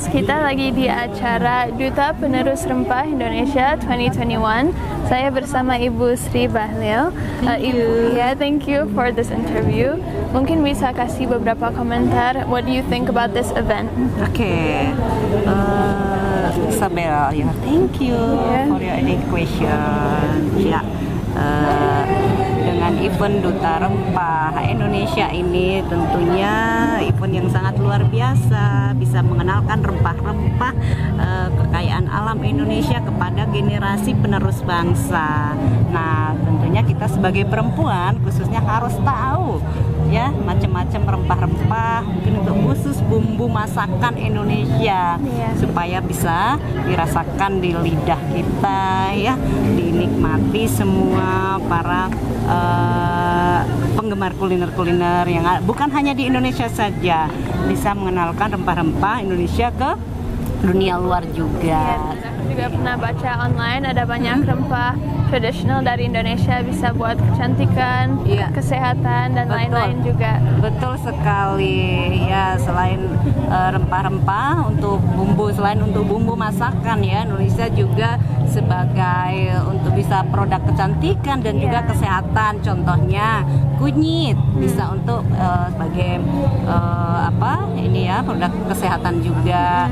friends, kita lagi di acara Duta Penerus Rempah Indonesia 2021. Saya bersama Ibu Sri Bahlil. Thank you for this interview. Mungkin bisa kasih beberapa komentar. What do you think about this event? Okay, Isabel, thank you for your question. Dengan event Duta Rempah Indonesia ini tentunya event yang sangat luar biasa, bisa mengenalkan rempah-rempah kekayaan alam Indonesia kepada generasi penerus bangsa. Nah, tentunya kita sebagai perempuan khususnya harus tahu ya macam-macam rempah-rempah, mungkin untuk khusus bumbu masakan Indonesia supaya bisa dirasakan di lidah kita ya, dinikmati semua para penggemar kuliner-kuliner yang bukan hanya di Indonesia saja, bisa mengenalkan rempah-rempah Indonesia ke dunia luar juga. Aku juga pernah baca online ada banyak rempah tradisional dari Indonesia, bisa buat kecantikan, kesehatan dan lain-lain juga. Betul sekali ya, selain rempah-rempah untuk bumbu, selain untuk bumbu masakan ya, Indonesia juga sebagai untuk bisa produk kecantikan dan juga kesehatan. Contohnya kunyit bisa untuk sebagai produk kesehatan juga.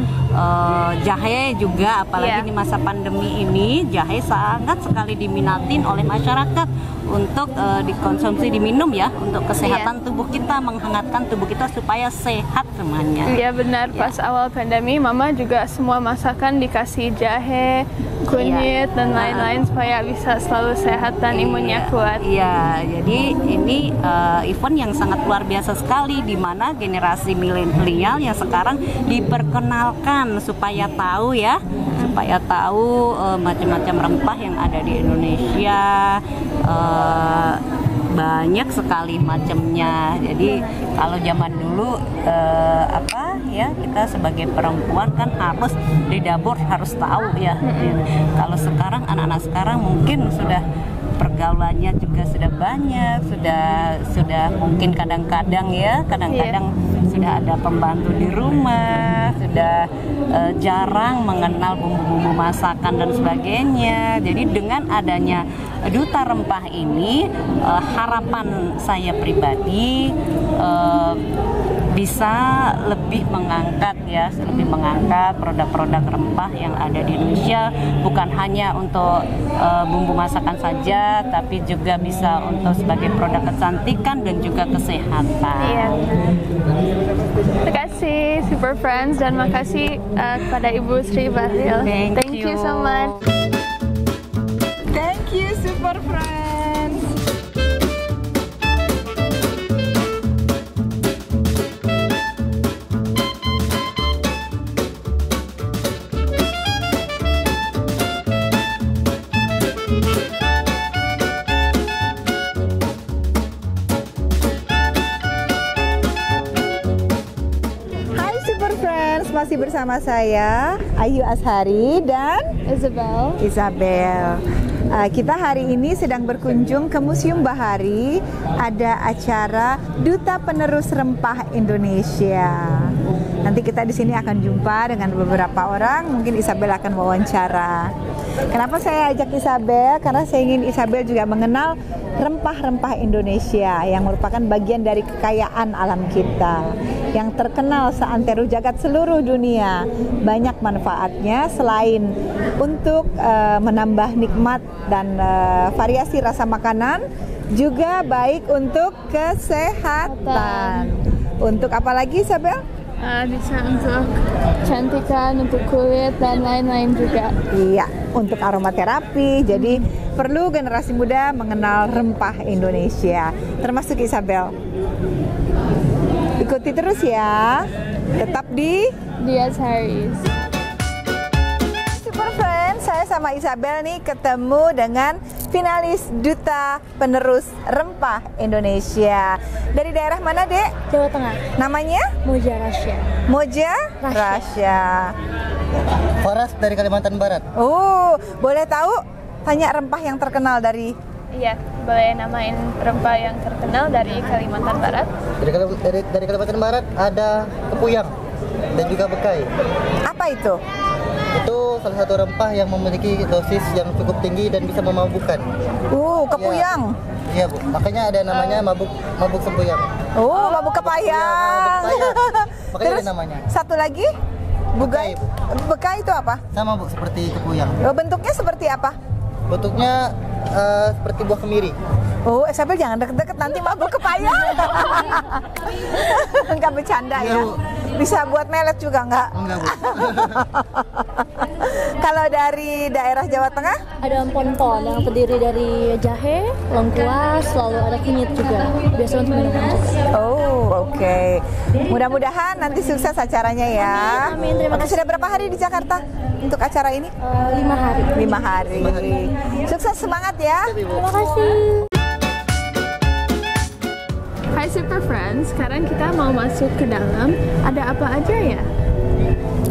Jahe juga, apalagi di masa pandemi ini jahe sangat sekali diminatin oleh masyarakat untuk dikonsumsi, diminum ya, untuk kesehatan tubuh kita, menghangatkan tubuh kita supaya sehat semuanya. Iya benar, pas awal pandemi mama juga semua masakan dikasih jahe, kunyit dan lain-lain supaya bisa selalu sehat dan imunnya kuat. Iya, jadi ini event yang sangat luar biasa sekali, di mana generasi milenial yang sekarang diperkenalkan supaya tahu ya, supaya tahu macam-macam rempah yang ada di Indonesia. Banyak sekali macamnya. Jadi kalau zaman dulu kita sebagai perempuan kan harus di dapur harus tahu ya. Kalau sekarang anak-anak sekarang mungkin sudah pergaulannya juga sudah banyak, sudah mungkin kadang-kadang sudah ada pembantu di rumah, sudah jarang mengenal bumbu-bumbu masakan dan sebagainya. Jadi dengan adanya Duta Rempah ini, harapan saya pribadi bisa lebih mengangkat produk-produk rempah yang ada di Indonesia, bukan hanya untuk bumbu masakan saja, tapi juga bisa untuk sebagai produk kecantikan dan juga kesehatan. Terima kasih Super Friends, dan makasih kepada Ibu Sri Bahlil. Thank you so much. Thank you Super Friends. Masih bersama saya Ayu Ashari dan Isabel. Kita hari ini sedang berkunjung ke Museum Bahari. Ada acara Duta Penerus Rempah Indonesia. Nanti kita di sini akan jumpa dengan beberapa orang. Mungkin Isabel akan wawancara. Kenapa saya ajak Isabel? Karena saya ingin Isabel juga mengenal rempah-rempah Indonesia yang merupakan bagian dari kekayaan alam kita, yang terkenal seantero jagat seluruh dunia. Banyak manfaatnya selain untuk menambah nikmat dan variasi rasa makanan, juga baik untuk kesehatan. Untuk apa lagi, Isabel? Bisa untuk kecantikan, untuk kulit dan lain-lain juga. Iya, untuk aromaterapi. Jadi perlu generasi muda mengenal rempah Indonesia, termasuk Isabel. Ikuti terus ya, tetap di Asharis. Super Friends, saya sama Isabel nih ketemu dengan finalis Duta Penerus Rempah Indonesia. Dari daerah mana, Dek? Jawa Tengah. Namanya? Moja Rasya. Moja Rasya. Faras dari Kalimantan Barat. Oh, boleh tahu tanya rempah yang terkenal dari? Iya, boleh namain rempah yang terkenal dari Kalimantan Barat. Dari Kalimantan Barat ada kepuyang. dan juga bekai. Apa itu? Itu salah satu rempah yang memiliki dosis yang cukup tinggi dan bisa memabukkan. Kepuyang. Iya Bu, makanya ada namanya mabuk sempuyang. Mabuk kepayang. Makanya Terus ada namanya. satu lagi? Bekai, Bu. Bekai itu apa? Sama Bu, seperti kepuyang. Bentuknya seperti apa? Bentuknya seperti buah kemiri. Isabel jangan deket-deket nanti mabuk kepayang. Enggak bercanda ya. Bisa buat melet juga enggak? Enggak Bu. Kalau dari daerah Jawa Tengah? Ada empon-empon yang terdiri dari jahe, lengkuas, lalu ada kunyit juga. Biasa untuk minuman juga. Oke. Mudah-mudahan nanti sukses acaranya ya. Amin, terima kasih. Sudah berapa hari di Jakarta untuk acara ini? 5 hari. 5 hari. Sukses, semangat ya. Terima kasih. Hai Super Friends, sekarang kita mau masuk ke dalam. Ada apa aja ya?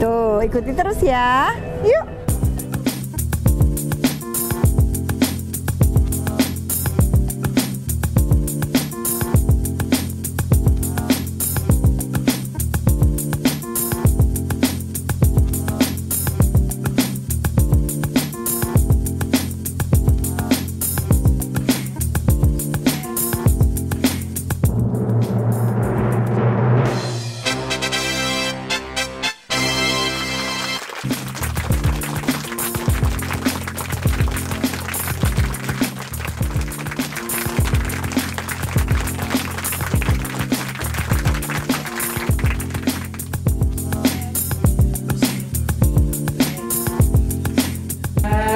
Tuh, ikuti terus ya. Yuk.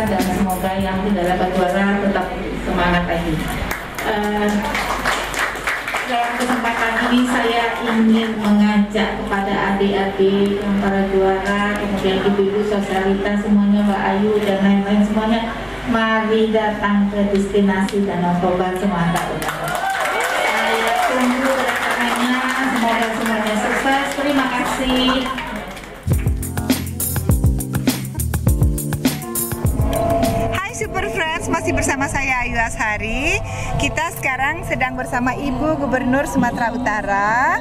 Dan semoga yang tidak dapat juara tetap semangat lagi. Dalam kesempatan ini saya ingin mengajak kepada adik-adik yang para juara, kemudian ibu-ibu sosialitas semuanya, Mbak Ayu dan lain-lain semuanya, mari datang ke destinasi Danau Toba Sumatera Utara. Saya tunggu kedatangannya, semoga semuanya sukses. Terima kasih. Super Friends, masih bersama saya Ayu Ashari. Kita sekarang sedang bersama Ibu Gubernur Sumatera Utara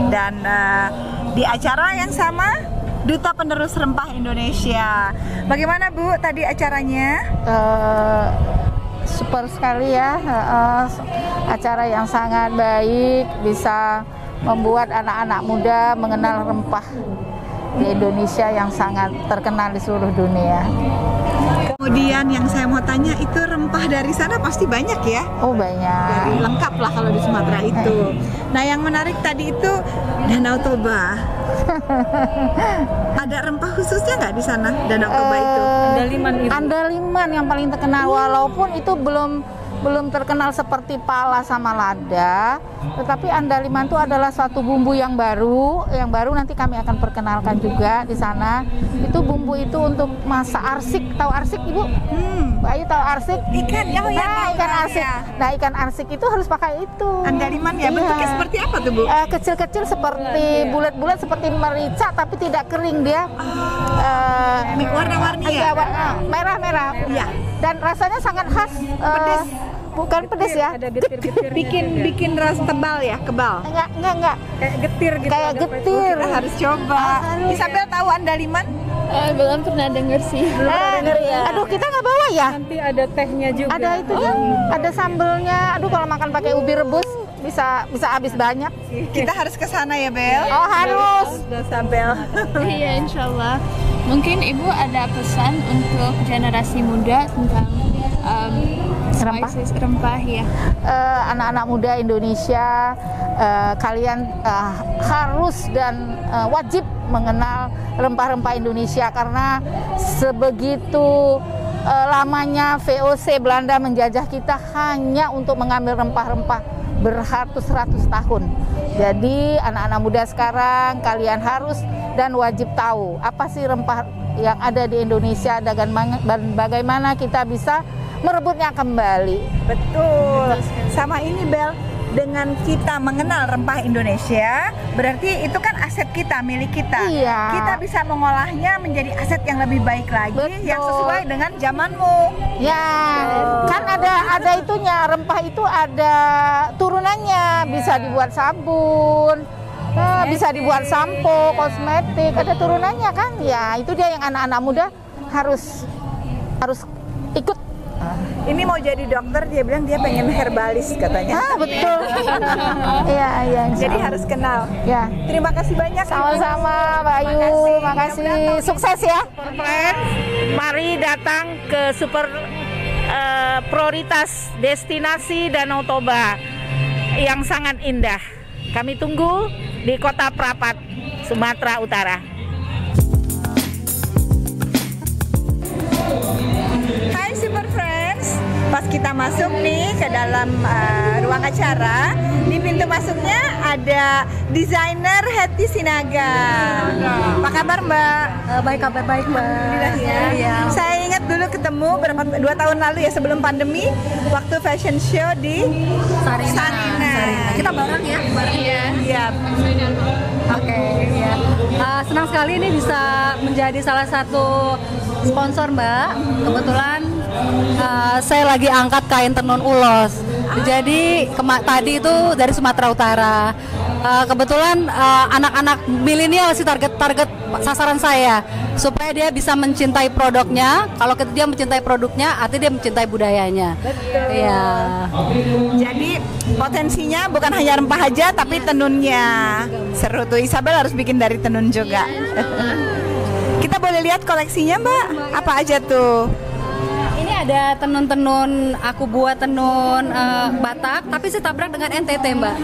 dan di acara yang sama Duta Penerus Rempah Indonesia. Bagaimana Bu tadi acaranya? Super sekali ya, acara yang sangat baik, bisa membuat anak-anak muda mengenal rempah di Indonesia yang sangat terkenal di seluruh dunia. Kemudian yang saya mau tanya, itu rempah dari sana pasti banyak ya? Oh banyak. Dari lengkap lah kalau di Sumatera itu. Nah yang menarik tadi itu Danau Toba. Ada rempah khususnya nggak di sana Danau Toba itu? Andaliman yang paling terkenal, walaupun itu belum terkenal seperti pala sama lada, tetapi andaliman itu adalah suatu bumbu yang baru nanti kami akan perkenalkan juga di sana. Itu bumbu itu untuk masak arsik. Tahu arsik Ibu? Mbak Ayu tahu arsik? Ikan, ikan arsik. Nah ikan arsik itu harus pakai itu. Andaliman ya, bentuknya seperti apa tuh Bu? Kecil-kecil seperti bulat-bulat seperti merica tapi tidak kering dia. Warna-warni ya? Merah-merah. Iya. Dan rasanya sangat khas. Pedes. Bukan pedes ya. Bikin rasa tebal ya, kebal. Enggak. Kayak getir gitu. Kayak getir. Kita harus coba. Isabel tahu andaliman? Belum pernah denger sih. Aduh, kita nggak bawa ya? Nanti ada tehnya juga. Ada itu ya, ada sambelnya. Aduh, kalau makan pakai ubi rebus bisa habis banyak. Kita harus ke sana ya, Bel. Oh, harus. Bel. Iya, insya-Allah. Mungkin Ibu ada pesan untuk generasi muda tentang spices rempah ya. Anak-anak muda Indonesia, kalian harus dan wajib mengenal rempah-rempah Indonesia karena sebegitu lamanya VOC Belanda menjajah kita hanya untuk mengambil rempah-rempah beratus-ratus tahun. Jadi anak-anak muda sekarang kalian harus dan wajib tahu apa sih rempah yang ada di Indonesia dan bagaimana kita bisa merebutnya kembali. Betul. Sama ini Bel, dengan kita mengenal rempah Indonesia, berarti itu kan aset kita, milik kita. Iya. Kita bisa mengolahnya menjadi aset yang lebih baik lagi. Betul. Yang sesuai dengan zamanmu. Ya, kan ada itunya, rempah itu ada turunannya, bisa dibuat sabun, Bisa dibuat sampo, kosmetik, ada turunannya kan? Ya, itu dia yang anak-anak muda harus ikut. Ini mau jadi dokter, dia bilang dia pengen herbalis katanya. Betul. Iya, iya. Jadi harus kenal. Ya. Terima kasih banyak. Sama-sama, Mbak Ayu. Makasih. Sukses ya. Mari datang ke prioritas destinasi Danau Toba yang sangat indah. Kami tunggu di Kota Prapat, Sumatera Utara. Hai Super Friends, pas kita masuk nih ke dalam ruang acara, di pintu masuknya ada desainer Hetty Sinaga. Apa kabar Mbak? Baik, kabar baik Mbak. Alhamdulillah ya. Saya ingat dulu ketemu 2 tahun lalu ya, sebelum pandemi, waktu fashion show di Sarina. Kita bareng ya? Iya. Oke, ya. Senang sekali ini bisa menjadi salah satu sponsor Mbak. Kebetulan saya lagi angkat kain tenun ulos. Jadi tadi itu dari Sumatera Utara. Kebetulan anak-anak milenial sih target sasaran saya, supaya dia bisa mencintai produknya. Kalau dia mencintai produknya, artinya dia mencintai budayanya. Betul. Iya. Jadi potensinya bukan hanya rempah aja, tapi tenunnya. Seru tuh, Isabel harus bikin dari tenun juga. Kita boleh lihat koleksinya Mbak? Apa aja tuh? Ini ada tenun-tenun, aku buat tenun Batak, tapi saya tabrak dengan NTT Mbak.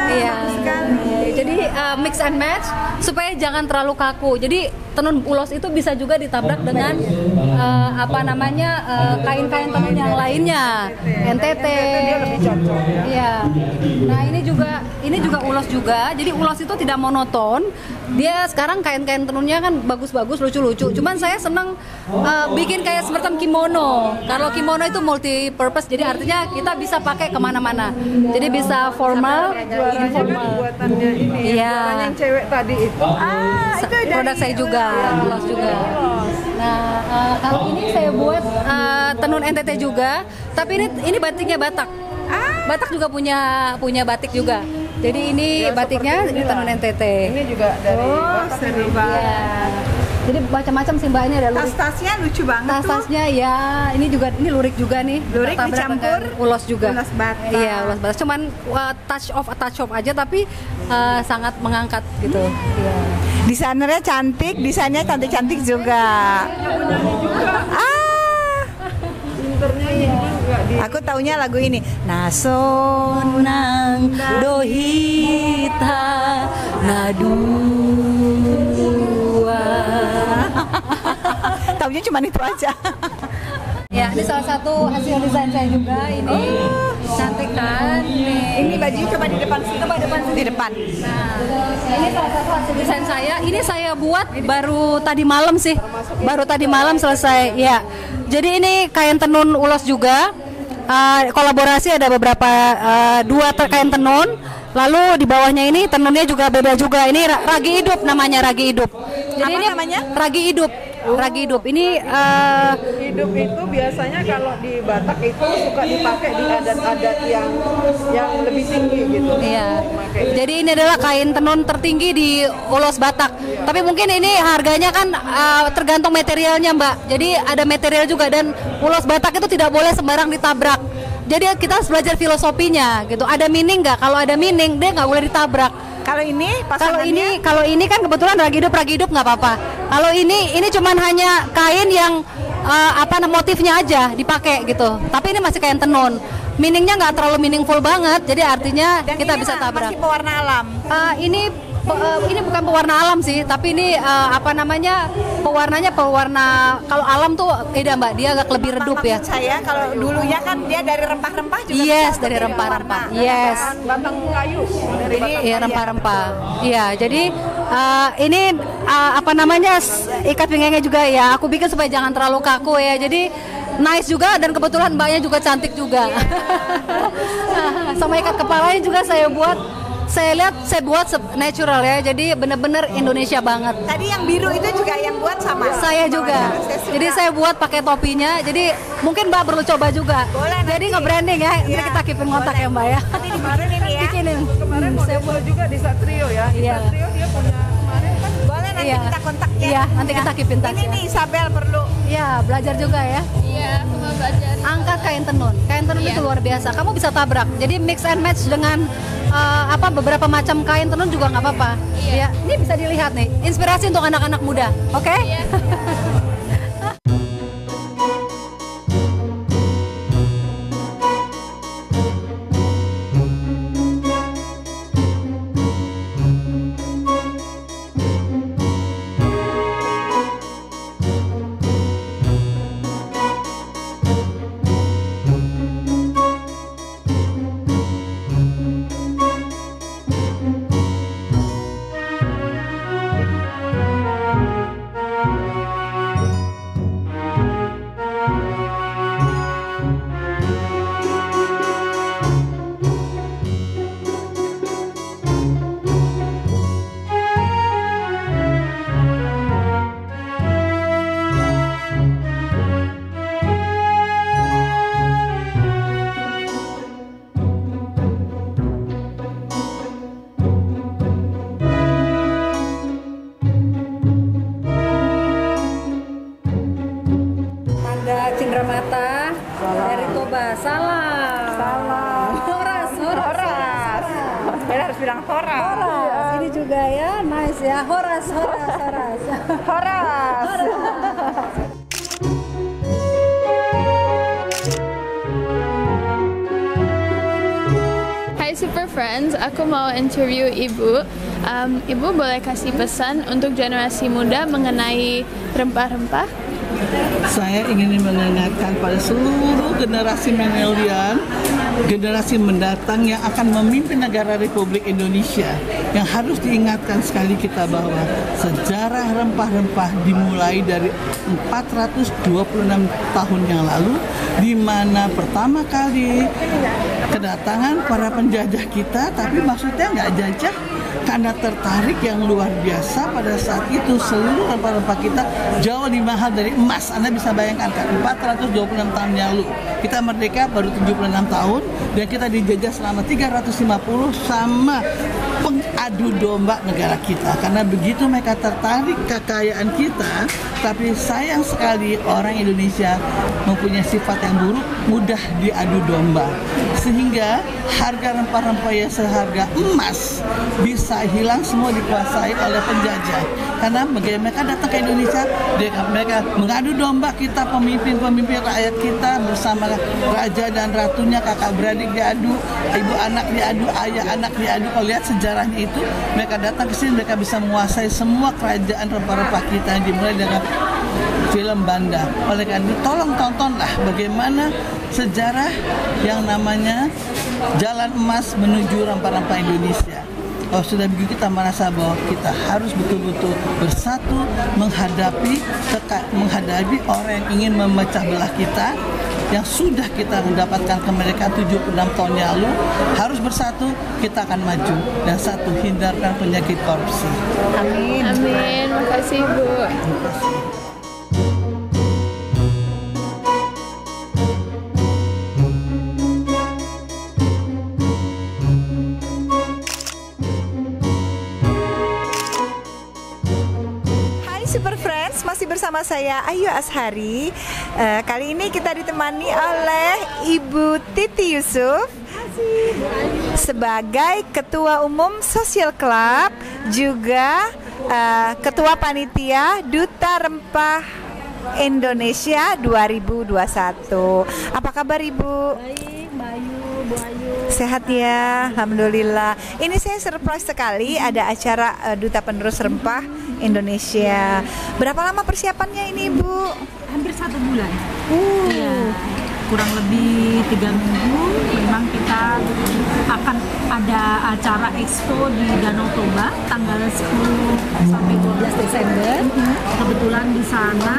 Iya. Jadi mix and match supaya jangan terlalu kaku. Jadi tenun ulos itu bisa juga ditabrak dengan kain-kain tenun yang lainnya. NTT. Iya. Nah ini juga ulos juga. Jadi ulos itu tidak monoton. Dia sekarang kain-kain tenunnya kan bagus-bagus, lucu-lucu. Cuman saya senang bikin kayak semacam kimono. Kalau kimono itu multi purpose, jadi artinya kita bisa pakai kemana-mana. Jadi bisa formal, informal. Buatannya ini, buatan yang cewek tadi itu. Itu produk saya juga, ulos juga. Nah, kalau ini saya buat tenun NTT juga, tapi ini batiknya Batak. Batak juga punya batik juga. Jadi ini batiknya ini tenun NTT. Ini juga dari Batak. seru banget. Jadi macam-macam sih Mbak, ini ada lurik. Tas-tasnya lucu banget tuh. Tas-tasnya ya, ini lurik juga nih. Lurik Tabrak dicampur dengan ulos juga. ulos Batak. Iya, ulos Batak. Cuman touch off aja, tapi sangat mengangkat gitu. Iya. Desainernya cantik, desainnya cantik-cantik juga. Aku taunya lagu ini. Nasonang dohita nadua. Taunya cuma itu aja. Ya, ini salah satu hasil desain saya juga. Ini cantik kan? Ini baju coba di depan sini. Coba depan sini. Di depan. Nah, ini salah satu hasil desain saya. Ini saya buat baru tadi malam sih. Baru tadi malam selesai. Ya. Jadi ini kain tenun ulos juga. Kolaborasi ada beberapa 2 kain tenun. Lalu di bawahnya ini tenunnya juga beda juga. Ini ragi hidup namanya, ragi hidup. Jadi Apa ini namanya? Ragi hidup. Ragi hidup. Ini Hidup itu biasanya kalau di Batak itu suka dipakai di adat-adat yang lebih tinggi gitu. iya. Jadi ini adalah kain tenun tertinggi di ulos Batak. Tapi mungkin ini harganya kan tergantung materialnya, Mbak. Jadi ada material juga, dan ulos Batak itu tidak boleh sembarang ditabrak. Jadi kita harus belajar filosofinya gitu. Ada meaning nggak? Kalau ada meaning, dia nggak boleh ditabrak. Kalau ini Kalau ini kan kebetulan ragi hidup nggak apa-apa. Kalau ini cuman hanya kain yang motifnya aja dipakai gitu. Tapi ini masih kain tenun. Meaningnya nggak terlalu meaningful banget. Jadi artinya dan kita ini bisa tabrak. masih pewarna alam. Ini bukan pewarna alam sih, tapi ini pewarnanya pewarna, kalau alam tuh beda Mbak, dia agak lebih redup ya. Maksud saya kalau dulunya kan dia dari rempah-rempah juga. Yes, bisa dari jadi rempah-rempah. pewarna. Yes. Batang kayu dari batang. Iya, rempah-rempah. Iya, jadi ini ikat pinggangnya juga ya. Aku bikin supaya jangan terlalu kaku ya. Jadi nice juga, dan kebetulan mbaknya juga cantik juga. Sama ikat kepalanya juga saya buat saya lihat saya buat natural ya, jadi bener-bener Indonesia banget. Tadi yang biru itu juga yang buat sama? Saya juga. Jadi saya buat pakai topinya. Jadi mungkin Mbak perlu coba juga. Boleh, jadi nge-branding ya. Nanti kita keepin kontak ya Mbak ya. Nanti dibikinin ini ya. Bikinin. Kemarin saya buat juga di Satrio ya. Di Iya. Satrio dia punya kemarin kan. Boleh nanti Iya. kita kontaknya. Iya, nanti kita keepin touch Ini ya. nih Isabel perlu. Iya, belajar juga ya. Iya, aku mau belajar. Angkat kain tenun. Kain tenun itu luar biasa. Kamu bisa tabrak. Jadi mix and match dengan beberapa macam kain tenun juga nggak apa-apa. Iya. Ini bisa dilihat nih. Inspirasi untuk anak-anak muda. Oke? Iya. Cindramata dari Toba. Salah. Horas. Bella harus bilang Horas. Horas. Ini juga ya, nice ya. Horas. Hai Super Friends, aku mau interview Ibu. Ibu boleh kasih pesan untuk generasi muda mengenai rempah-rempah? Saya ingin mengingatkan pada seluruh generasi milenial, generasi mendatang yang akan memimpin negara Republik Indonesia, yang harus diingatkan sekali kita bahwa sejarah rempah-rempah dimulai dari 426 tahun yang lalu, di mana pertama kali kedatangan para penjajah kita, tapi maksudnya nggak jajah, karena tertarik yang luar biasa pada saat itu seluruh rempah-rempah kita jauh lebih mahal dari emas. Anda bisa bayangkan kan, 426 tahun yang lalu kita merdeka baru 76 tahun dan kita dijajah selama 350 sama pengadu domba negara kita. Karena begitu mereka tertarik kekayaan kita, tapi sayang sekali orang Indonesia mempunyai sifat yang buruk, mudah diadu domba, sehingga harga rempah-rempah yang seharga emas bisa hilang, semua dikuasai oleh penjajah. Karena bagaimana mereka datang ke Indonesia, mereka mengadu domba kita, pemimpin rakyat kita bersama raja dan ratunya, kakak beradik diadu, ibu anak diadu, ayah anak diadu. Kalau lihat sejarahnya itu, mereka datang ke sini, mereka bisa menguasai semua kerajaan rempah-rempah kita yang dimulai dengan film Banda. Oleh karena itu, tolong tontonlah bagaimana sejarah yang namanya Jalan Emas menuju rempah-rempah Indonesia. Kalau sudah begitu, kita merasa bahwa kita harus betul-betul bersatu menghadapi orang yang ingin memecah belah kita, yang sudah kita mendapatkan kemerdekaan 76 tahun yang lalu. Harus bersatu, kita akan maju. Dan satu, hindarkan penyakit korupsi. Amin. Makasih Bu. Super Friends, masih bersama saya Ayu Ashari. Kali ini kita ditemani oleh Ibu Titi Yusuf sebagai Ketua Umum Social Club, juga Ketua Panitia Duta Rempah Indonesia 2021. Apa kabar Ibu? Baik, Mbak Ayu, Bu Ayu. Sehat ya, alhamdulillah. Ini saya surprise sekali, ada acara Duta Penerus Rempah Indonesia. Berapa lama persiapannya ini, Bu? Hampir 1 bulan. Ya. kurang lebih 3 minggu memang kita akan ada acara expo di Danau Toba tanggal 10 sampai 12 Desember. Kebetulan di sana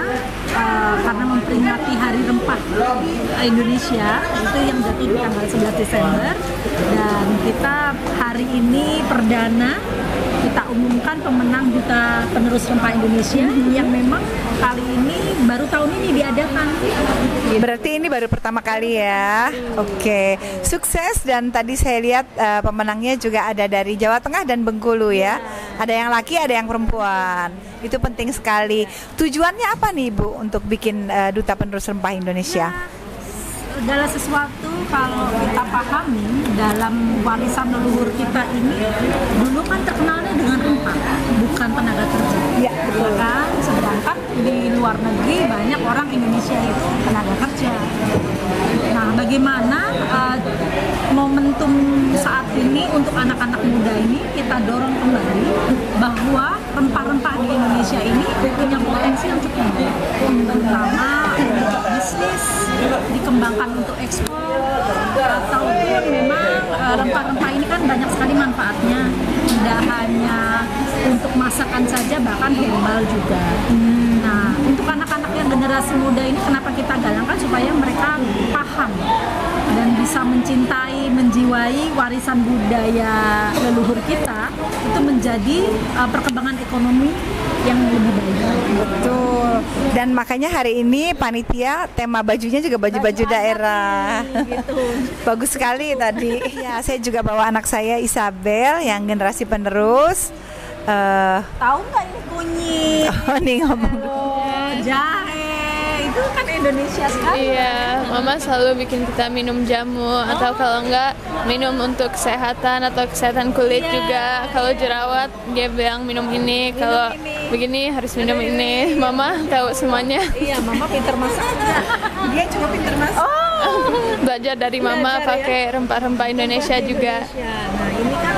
karena memperingati Hari Rempah Indonesia itu yang jatuh di tanggal 11 Desember, dan kita hari ini perdana kita umumkan pemenang Duta Penerus Rempah Indonesia yang memang kali ini baru tahun ini diadakan. Berarti ini baru pertama kali ya. Oke, sukses. Dan tadi saya lihat pemenangnya juga ada dari Jawa Tengah dan Bengkulu ya. Ada yang laki, ada yang perempuan. Itu penting sekali. Tujuannya apa nih Bu untuk bikin Duta Penerus Rempah Indonesia? Segala sesuatu kalau kita pahami dalam warisan leluhur kita ini, dulu kan terkenalnya dengan rempah, bukan tenaga kerja. Ya, betul kan? Sedangkan di luar negeri banyak orang Indonesia itu tenaga kerja. Nah, bagaimana momentum saat ini untuk anak-anak muda ini kita dorong kembali bahwa rempah-rempah di Indonesia ini punya potensi yang cukup baik, terutama untuk bisnis, dikembangkan untuk ekspor, ataupun memang rempah-rempah ini kan banyak sekali manfaatnya, tidak hanya untuk masakan saja, bahkan herbal juga. Nah, untuk anak-anak yang generasi muda ini kenapa kita galangkan supaya mereka paham dan bisa mencintai, menjiwai warisan budaya leluhur kita, itu menjadi perkembangan ekonomi yang lebih baik. Betul. Dan makanya hari ini panitia tema bajunya juga baju-baju daerah. Gitu. Bagus sekali tadi. Ya, saya juga bawa anak saya Isabel yang generasi penerus. Tahu nggak ini kunyit? Oh, nih ngomong. Jahe itu kan Indonesia sekali. Iya, Mama selalu bikin kita minum jamu, atau kalau enggak minum untuk kesehatan atau kesehatan kulit juga. Kalau jerawat dia bilang minum ini, kalau begini harus minum ini. Mama tahu semuanya. Iya, Mama pintar masak. Dia juga pintar masak. Belajar dari Mama pakai rempah-rempah Indonesia juga. Nah, ini kan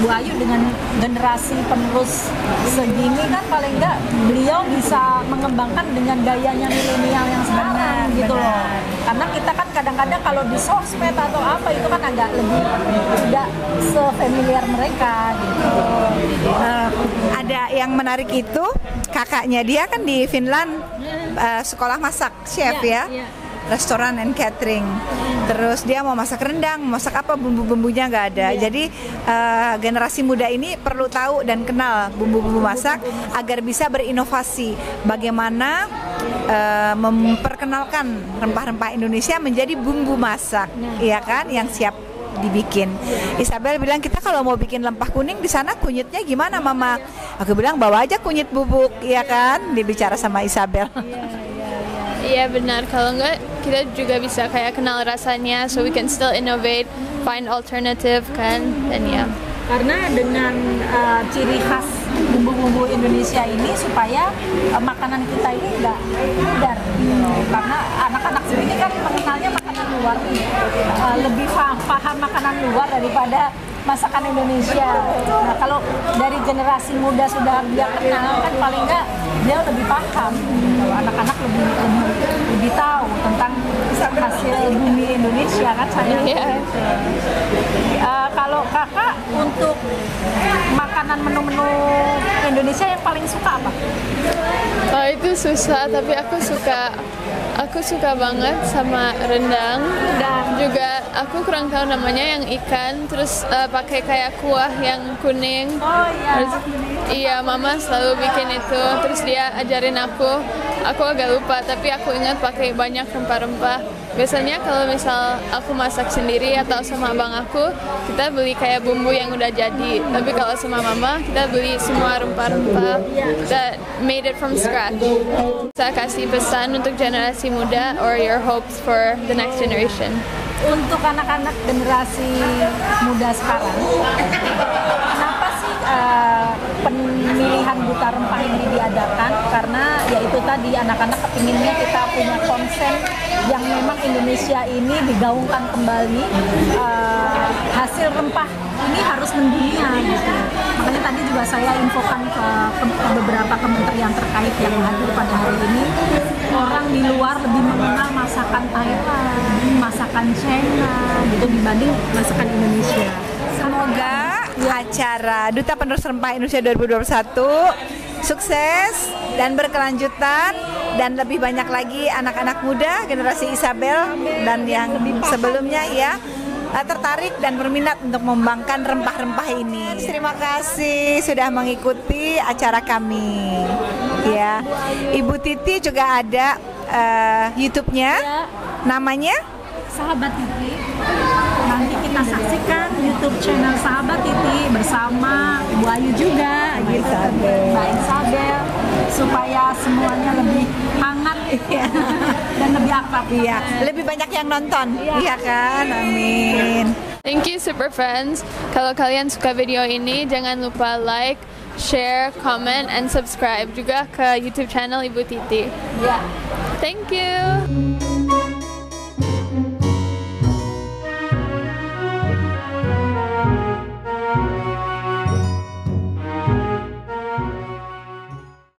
Bu Ayu dengan generasi penerus segini kan paling enggak beliau bisa mengembangkan dengan gayanya milenial yang sekarang gitu loh. Karena kita kan kadang-kadang kalau di sosmed atau apa itu kan agak lebih tidak sefamiliar mereka gitu. Ada yang menarik itu kakaknya dia kan di Finland sekolah masak chef ya. Restoran and catering. Terus dia mau masak rendang, masak apa, bumbu-bumbunya nggak ada. Jadi generasi muda ini perlu tahu dan kenal bumbu-bumbu masak agar bisa berinovasi. Bagaimana memperkenalkan rempah-rempah Indonesia menjadi bumbu masak, iya kan, yang siap dibikin. Isabel bilang, kita kalau mau bikin lempah kuning di sana kunyitnya gimana Mama? Aku bilang bawa aja kunyit bubuk, iya kan? Dia bicara sama Isabel. Iya benar, kalau enggak kita juga bisa kayak kenal rasanya, so we can still innovate, find alternative kan, dan ya. Karena dengan ciri khas bumbu-bumbu Indonesia ini supaya makanan kita ini nggak pudar gitu loh. Karena anak-anak sendiri kan mengenalnya makanan luar, lebih paham makanan luar daripada masakan Indonesia. Nah, kalau dari generasi muda sudah dia kenal kan paling nggak dia lebih paham. Kalau anak-anak lebih tahu tentang hasil bumi Indonesia kan saya. Kalau kakak untuk makanan menu-menu Indonesia yang paling suka apa? Oh, itu susah, tapi aku suka banget sama rendang, dan juga aku kurang tahu namanya yang ikan, terus pakai kayak kuah yang kuning. Terus, iya, Mama selalu bikin itu, terus dia ajarin aku agak lupa, tapi aku ingat pakai banyak rempah-rempah. Biasanya kalau misal aku masak sendiri atau sama abang aku, kita beli kayak bumbu yang udah jadi, tapi kalau sama Mama kita beli semua rempah-rempah that made it from scratch. Saya kasih pesan untuk generasi muda, or your hopes for the next generation. Untuk anak-anak generasi muda sekarang, kenapa sih pemilihan Duta Rempah ini diadakan? Karena yaitu tadi anak-anak kepinginnya kita punya konsen yang memang Indonesia ini digaungkan kembali, hasil rempah ini harus mendunia gitu. Makanya tadi juga saya infokan ke beberapa kementerian terkait yang hadir pada hari ini, orang di luar lebih mengenal masakan masakan Thailand, masakan China gitu dibanding masakan Indonesia. Semoga acara Duta Penerus Rempah Indonesia 2021 sukses dan berkelanjutan, dan lebih banyak lagi anak-anak muda generasi Isabel dan yang sebelumnya ya tertarik dan berminat untuk mengembangkan rempah-rempah ini. Terima kasih sudah mengikuti acara kami. Ya, Ibu Titi juga ada YouTube-nya, namanya Sahabat Titi. Nanti kita saksikan YouTube channel Sahabat Titi bersama Bu Ayu juga, gitu, Mbak Isabel, supaya semuanya lebih hangat dan lebih akrab. Iya, lebih banyak yang nonton, iya kan? Amin. Thank you Super Friends. Kalau kalian suka video ini, jangan lupa like, share, comment, and subscribe juga ke YouTube channel Ibu Titi. Ya. Thank you.